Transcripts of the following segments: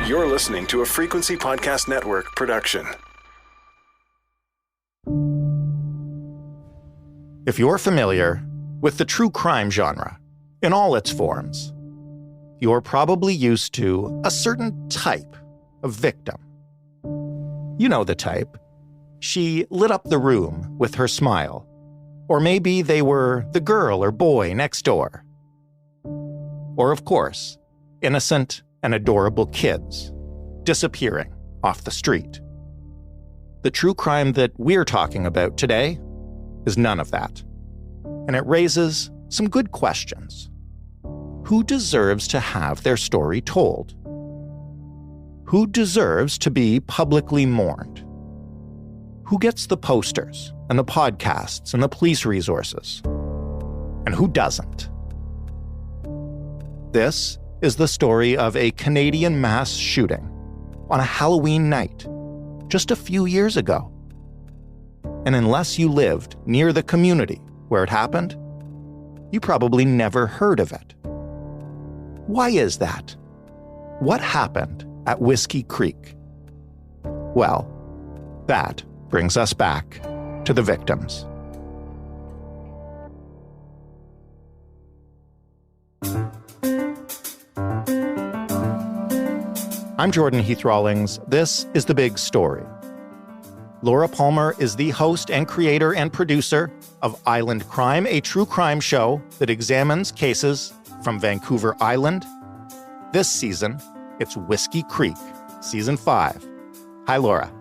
You're listening to a Frequency Podcast Network production. If you're familiar with the true crime genre in all its forms, you're probably used to a certain type of victim. You know the type. She lit up the room with her smile. Or maybe they were the girl or boy next door. Or, of course, innocent and adorable kids disappearing off the street. The true crime that we're talking about today is none of that. And it raises some good questions. Who deserves to have their story told? Who deserves to be publicly mourned? Who gets the posters and the podcasts and the police resources? And who doesn't? This is the story of a Canadian mass shooting on a Halloween night just a few years ago. And unless you lived near the community where it happened, you probably never heard of it. Why is that? What happened at Whiskey Creek? Well, that brings us back to the victims. I'm Jordan Heath Rawlings. This is The Big Story. Laura Palmer is the host and creator and producer of Island Crime, a true crime show that examines cases from Vancouver Island. This season, it's Whiskey Creek, Season 5. Hi, Laura.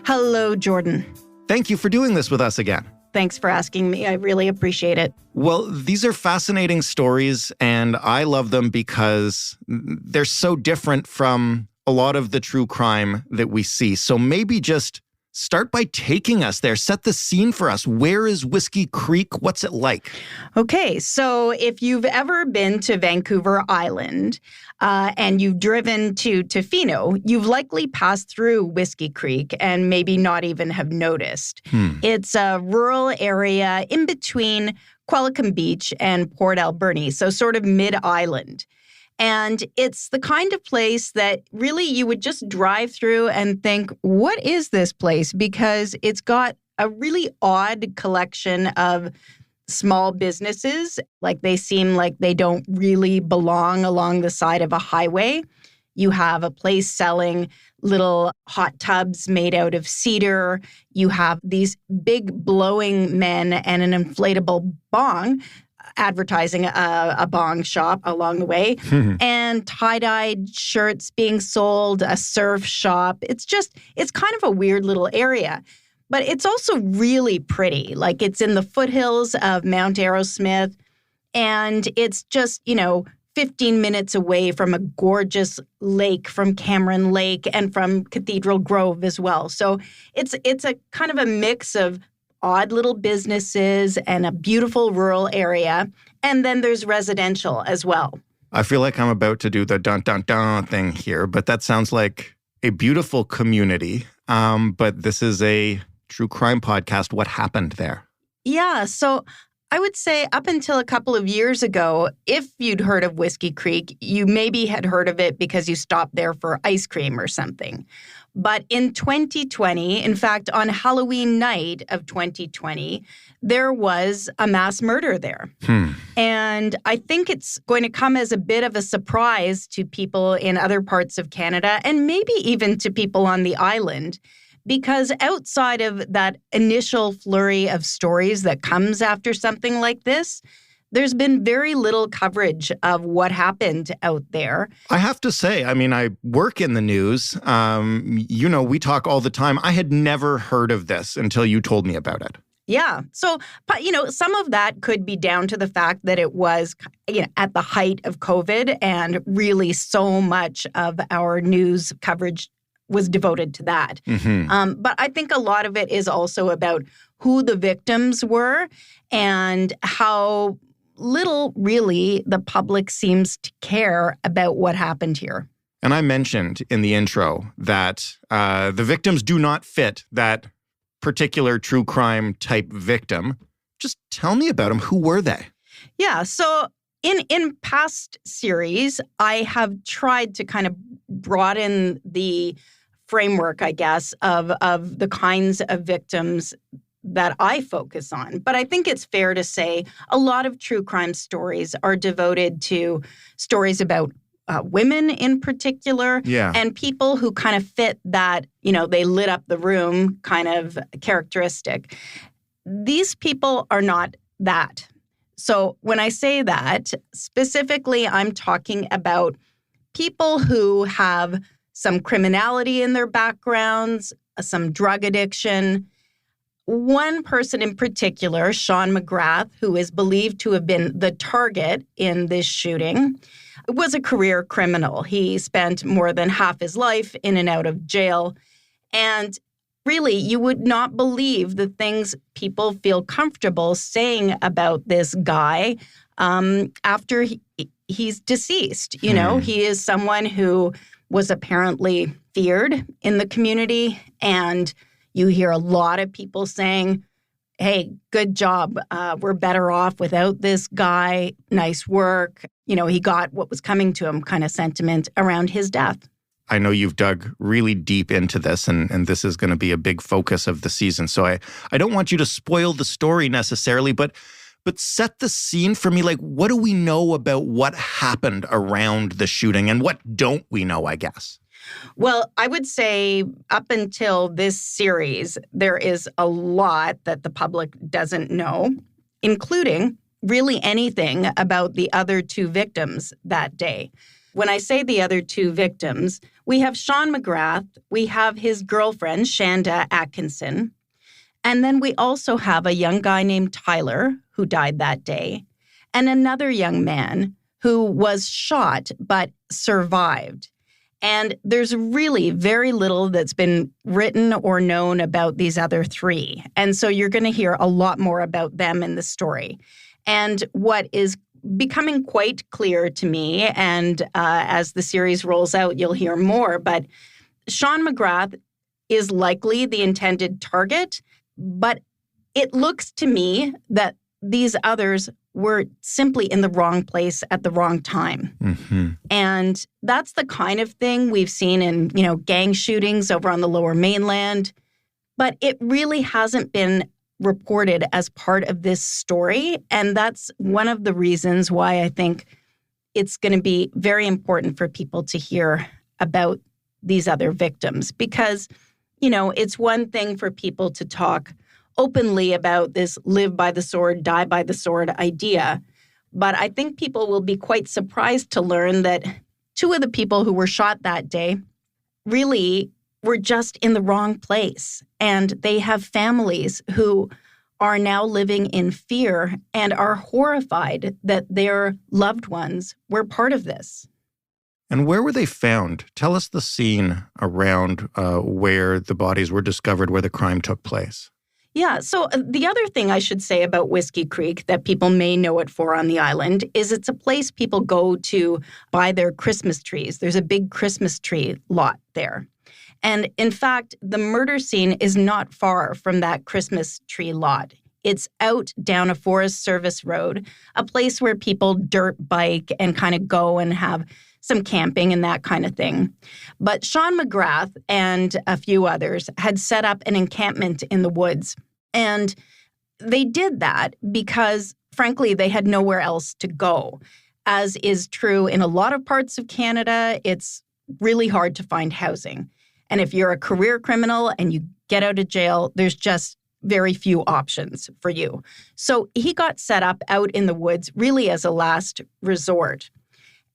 Hello, Jordan. Thank you for doing this with us again. Thanks for asking me. I really appreciate it. Well, these are fascinating stories, and I love them because they're so different from a lot of the true crime that we see. So maybe just start by taking us there. Set the scene for us. Where is Whiskey Creek? What's it like? Okay, so if you've ever been to Vancouver Island and you've driven to Tofino, you've likely passed through Whiskey Creek and maybe not even have noticed. It's a rural area in between Qualicum Beach and Port Alberni, so sort of mid-island. And it's the kind of place that really you would just drive through and think, what is this place? Because it's got a really odd collection of small businesses. Like they seem like they don't really belong along the side of a highway. You have a place selling little hot tubs made out of cedar. You have these big blowing men and an inflatable bong advertising a bong shop along the way, and tie-dyed shirts being sold, a surf shop. It's kind of a weird little area. But it's also really pretty. Like it's in the foothills of Mount Arrowsmith, and it's just, 15 minutes away from a gorgeous lake, from Cameron Lake and from Cathedral Grove as well. So it's a kind of a mix of odd little businesses and a beautiful rural area. And then there's residential as well. I feel like I'm about to do the dun-dun-dun thing here, but that sounds like a beautiful community. But this is a true crime podcast. What happened there? Yeah, so I would say up until a couple of years ago, if you'd heard of Whiskey Creek, you maybe had heard of it because you stopped there for ice cream or something. But in 2020, in fact, on Halloween night of 2020, there was a mass murder there. And I think it's going to come as a bit of a surprise to people in other parts of Canada and maybe even to people on the island, because outside of that initial flurry of stories that comes after something like this, there's been very little coverage of what happened out there. I have to say, I work in the news. We talk all the time. I had never heard of this until you told me about it. Yeah. So, some of that could be down to the fact that it was, at the height of COVID, and really so much of our news coverage was devoted to that. But I think a lot of it is also about who the victims were and how little, really, the public seems to care about what happened here. And I mentioned in the intro that the victims do not fit that particular true crime type victim. Just tell me about them. Who were they? Yeah, so In past series, I have tried to kind of broaden the framework, I guess, of the kinds of victims that I focus on. But I think it's fair to say a lot of true crime stories are devoted to stories about women in particular, and people who kind of fit that, they lit up the room kind of characteristic. These people are not that. So when I say that, specifically, I'm talking about people who have some criminality in their backgrounds, some drug addiction. One person in particular, Sean McGrath, who is believed to have been the target in this shooting, was a career criminal. He spent more than half his life in and out of jail. And really, you would not believe the things people feel comfortable saying about this guy after he's deceased. He is someone who was apparently feared in the community. And you hear a lot of people saying, hey, good job. We're better off without this guy. Nice work. He got what was coming to him kind of sentiment around his death. I know you've dug really deep into this, and this is going to be a big focus of the season. So I don't want you to spoil the story necessarily, but set the scene for me. Like, what do we know about what happened around the shooting, and what don't we know, I guess? Well, I would say up until this series, there is a lot that the public doesn't know, including really anything about the other two victims that day. When I say the other two victims, we have Sean McGrath, we have his girlfriend, Shanda Atkinson, and then we also have a young guy named Tyler who died that day, and another young man who was shot but survived. And there's really very little that's been written or known about these other three. And so you're going to hear a lot more about them in the story. And what is becoming quite clear to me, and as the series rolls out, you'll hear more, but Sean McGrath is likely the intended target, but it looks to me that these others were simply in the wrong place at the wrong time. Mm-hmm. And that's the kind of thing we've seen in, gang shootings over on the Lower Mainland, but it really hasn't been reported as part of this story. And that's one of the reasons why I think it's going to be very important for people to hear about these other victims. Because, it's one thing for people to talk openly about this live by the sword, die by the sword idea. But I think people will be quite surprised to learn that two of the people who were shot that day really were just in the wrong place. And they have families who are now living in fear and are horrified that their loved ones were part of this. And where were they found? Tell us the scene around where the bodies were discovered, where the crime took place. Yeah, so the other thing I should say about Whiskey Creek that people may know it for on the island is it's a place people go to buy their Christmas trees. There's a big Christmas tree lot there. And in fact, the murder scene is not far from that Christmas tree lot. It's out down a Forest Service road, a place where people dirt bike and kind of go and have some camping and that kind of thing. But Sean McGrath and a few others had set up an encampment in the woods. And they did that because, frankly, they had nowhere else to go. As is true in a lot of parts of Canada, it's really hard to find housing. And if you're a career criminal and you get out of jail, there's just very few options for you. So he got set up out in the woods really as a last resort.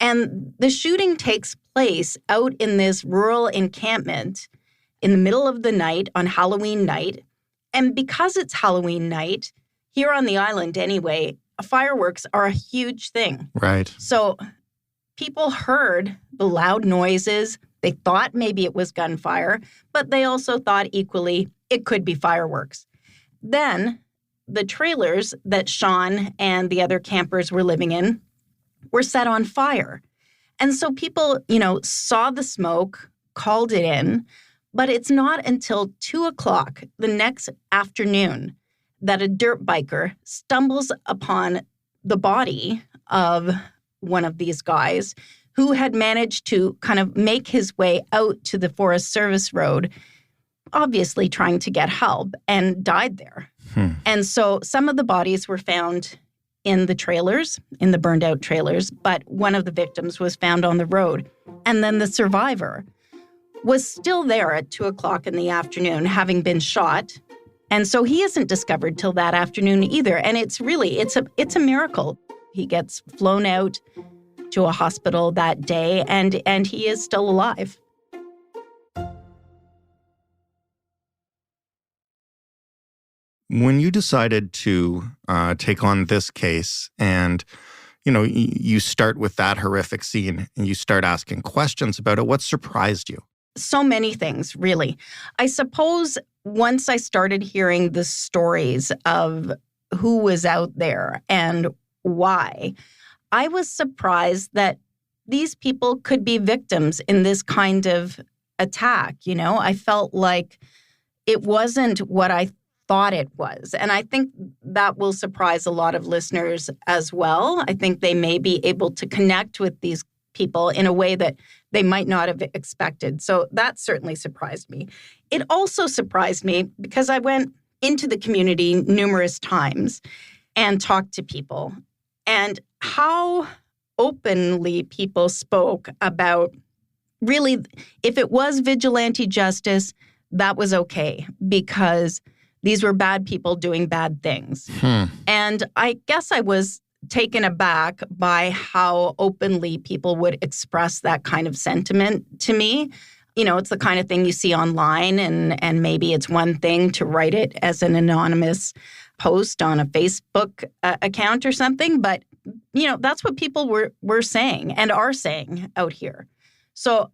And the shooting takes place out in this rural encampment in the middle of the night on Halloween night. And because it's Halloween night, here on the island anyway, fireworks are a huge thing. Right. So people heard the loud noises. They thought maybe it was gunfire, but they also thought equally it could be fireworks. Then the trailers that Sean and the other campers were living in were set on fire. And so people, saw the smoke, called it in, but it's not until 2:00 the next afternoon that a dirt biker stumbles upon the body of one of these guys who had managed to kind of make his way out to the Forest Service Road, obviously trying to get help, and died there. And so some of the bodies were found in the trailers, in the burned out trailers, but one of the victims was found on the road. And then the survivor was still there at 2:00 in the afternoon, having been shot. And so he isn't discovered till that afternoon either. And it's a miracle. He gets flown out to a hospital that day, and he is still alive. When you decided to take on this case and, you start with that horrific scene and you start asking questions about it, what surprised you? So many things, really. I suppose once I started hearing the stories of who was out there and why, I was surprised that these people could be victims in this kind of attack. I felt like it wasn't what I thought it was. And I think that will surprise a lot of listeners as well. I think they may be able to connect with these people in a way that they might not have expected. So that certainly surprised me. It also surprised me because I went into the community numerous times and talked to people, and how openly people spoke about, really, if it was vigilante justice, that was okay because these were bad people doing bad things. And I guess I was taken aback by how openly people would express that kind of sentiment to me. It's the kind of thing you see online, and maybe it's one thing to write it as an anonymous post on a Facebook account or something, but that's what people were saying and are saying out here. So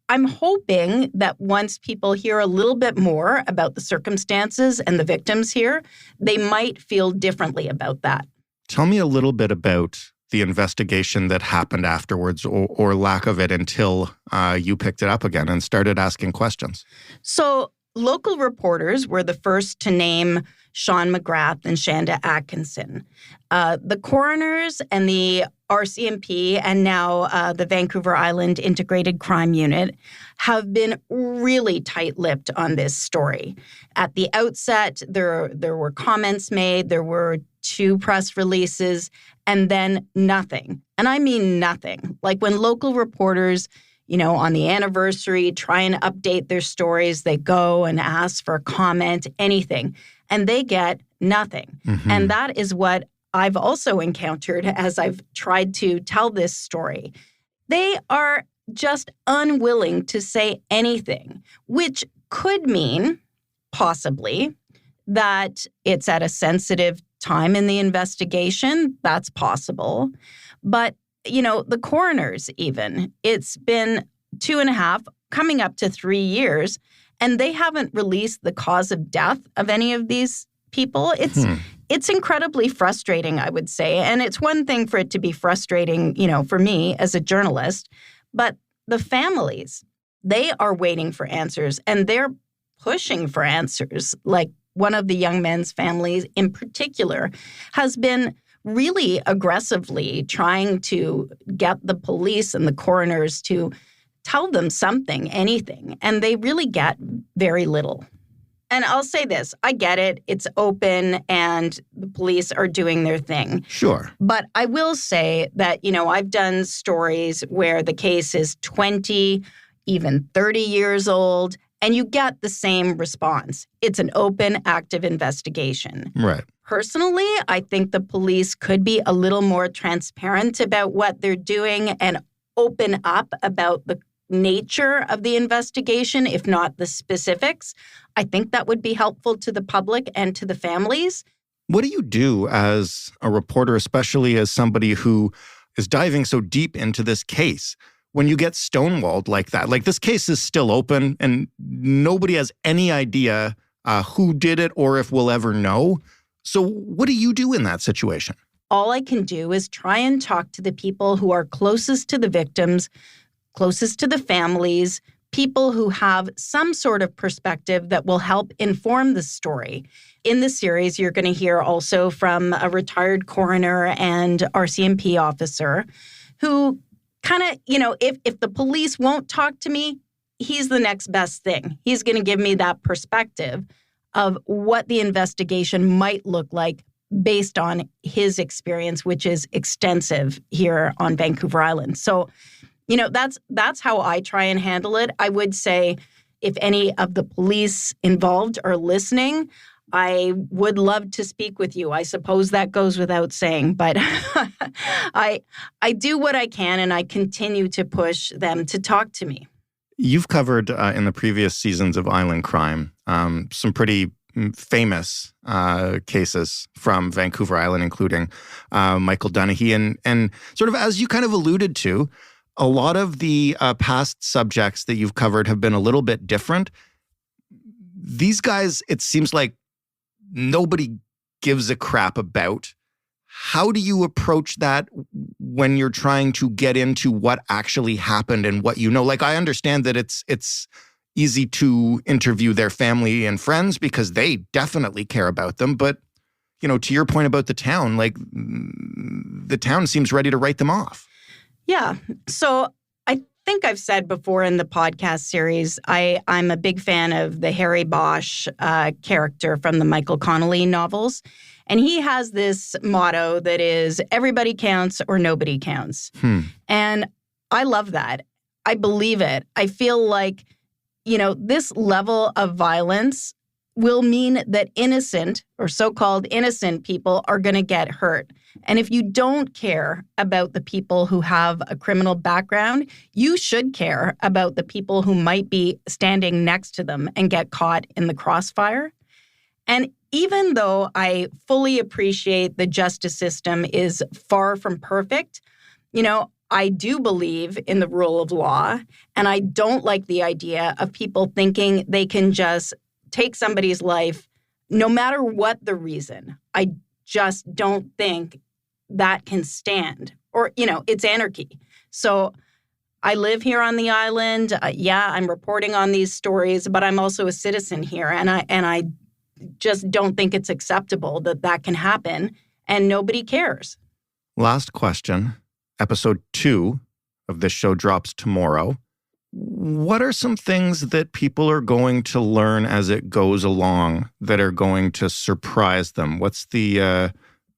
I'm hoping that once people hear a little bit more about the circumstances and the victims here, they might feel differently about that. Tell me a little bit about the investigation that happened afterwards, or lack of it, until you picked it up again and started asking questions. So local reporters were the first to name Sean McGrath and Shanda Atkinson. The coroners and the RCMP and now the Vancouver Island Integrated Crime Unit have been really tight-lipped on this story. At the outset, there were comments made, there were 2 press releases, and then nothing. And I mean nothing. Like when local reporters, on the anniversary, try and update their stories, they go and ask for a comment, anything, and they get nothing. And that is what I've also encountered as I've tried to tell this story. They are just unwilling to say anything, which could mean, possibly, that it's at a sensitive time in the investigation. That's possible. But, the coroners even, it's been 2.5, coming up to 3 years, and they haven't released the cause of death of any of these people. It's incredibly frustrating, I would say. And it's one thing for it to be frustrating, for me as a journalist, but the families, they are waiting for answers and they're pushing for answers. Like one of the young men's families in particular has been really aggressively trying to get the police and the coroners to tell them something, anything, and they really get very little. And I'll say this, I get it, it's open and the police are doing their thing. Sure. But I will say that, I've done stories where the case is 20, even 30 years old, and you get the same response. It's an open, active investigation. Right. Personally, I think the police could be a little more transparent about what they're doing and open up about the nature of the investigation, if not the specifics. I think that would be helpful to the public and to the families. What do you do as a reporter, especially as somebody who is diving so deep into this case, when you get stonewalled like that? Like, this case is still open and nobody has any idea who did it or if we'll ever know. So what do you do in that situation? All I can do is try and talk to the people who are closest to the victims, closest to the families, people who have some sort of perspective that will help inform the story. In the series, you're going to hear also from a retired coroner and RCMP officer who kind of, if the police won't talk to me, he's the next best thing. He's going to give me that perspective of what the investigation might look like based on his experience, which is extensive here on Vancouver Island. So, that's how I try and handle it. I would say if any of the police involved are listening, I would love to speak with you. I suppose that goes without saying, but I do what I can, and I continue to push them to talk to me. You've covered in the previous seasons of Island Crime some pretty famous cases from Vancouver Island, including Michael Dunahee. And sort of as you kind of alluded to, a lot of the past subjects that you've covered have been a little bit different. These guys, it seems like nobody gives a crap about. How do you approach that when you're trying to get into what actually happened and what you know? Like, I understand that it's easy to interview their family and friends because they definitely care about them. But, to your point about the town, like, the town seems ready to write them off. Yeah. So I think I've said before in the podcast series, I'm a big fan of the Harry Bosch character from the Michael Connelly novels. And he has this motto that is, everybody counts or nobody counts. And I love that. I believe it. I feel like, this level of violence will mean that innocent or so-called innocent people are going to get hurt. And if you don't care about the people who have a criminal background, you should care about the people who might be standing next to them and get caught in the crossfire. And even though I fully appreciate the justice system is far from perfect, I do believe in the rule of law, and I don't like the idea of people thinking they can just take somebody's life no matter what the reason. I just don't think that can stand. Or, it's anarchy. So I live here on the island. I'm reporting on these stories, but I'm also a citizen here, and I just don't think it's acceptable that can happen, and nobody cares. Last question. Episode 2 of this show drops tomorrow. What are some things that people are going to learn as it goes along that are going to surprise them? What's the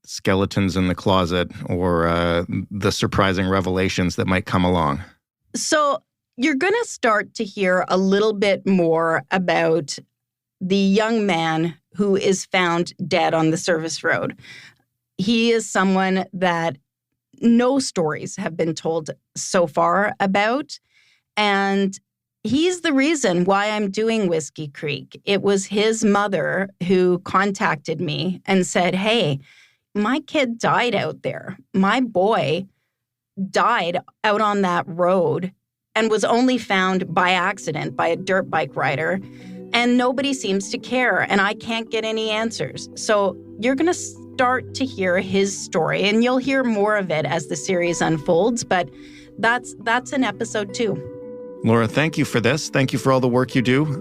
skeletons in the closet or the surprising revelations that might come along? So you're going to start to hear a little bit more about the young man who is found dead on the service road. He is someone that no stories have been told so far about. And he's the reason why I'm doing Whiskey Creek. It was his mother who contacted me and said, hey, my kid died out there. My boy died out on that road and was only found by accident by a dirt bike rider. And nobody seems to care, and I can't get any answers. So you're going to start to hear his story, and you'll hear more of it as the series unfolds, but that's in episode 2. Laura, thank you for this. Thank you for all the work you do.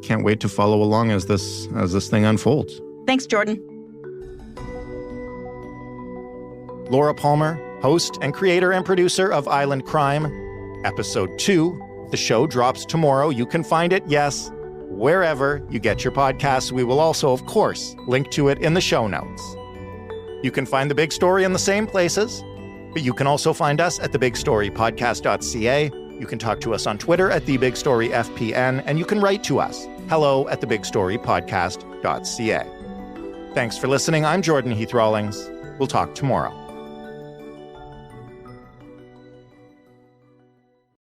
Can't wait to follow along as this thing unfolds. Thanks, Jordan. Laura Palmer, host and creator and producer of Island Crime. Episode 2. The show drops tomorrow. You can find it, yes, wherever you get your podcasts. We will also, of course, link to it in the show notes. You can find The Big Story in the same places, but you can also find us at thebigstorypodcast.ca. You can talk to us on Twitter at thebigstoryfpn, and you can write to us, hello@thebigstorypodcast.ca. Thanks for listening. I'm Jordan Heath Rawlings. We'll talk tomorrow.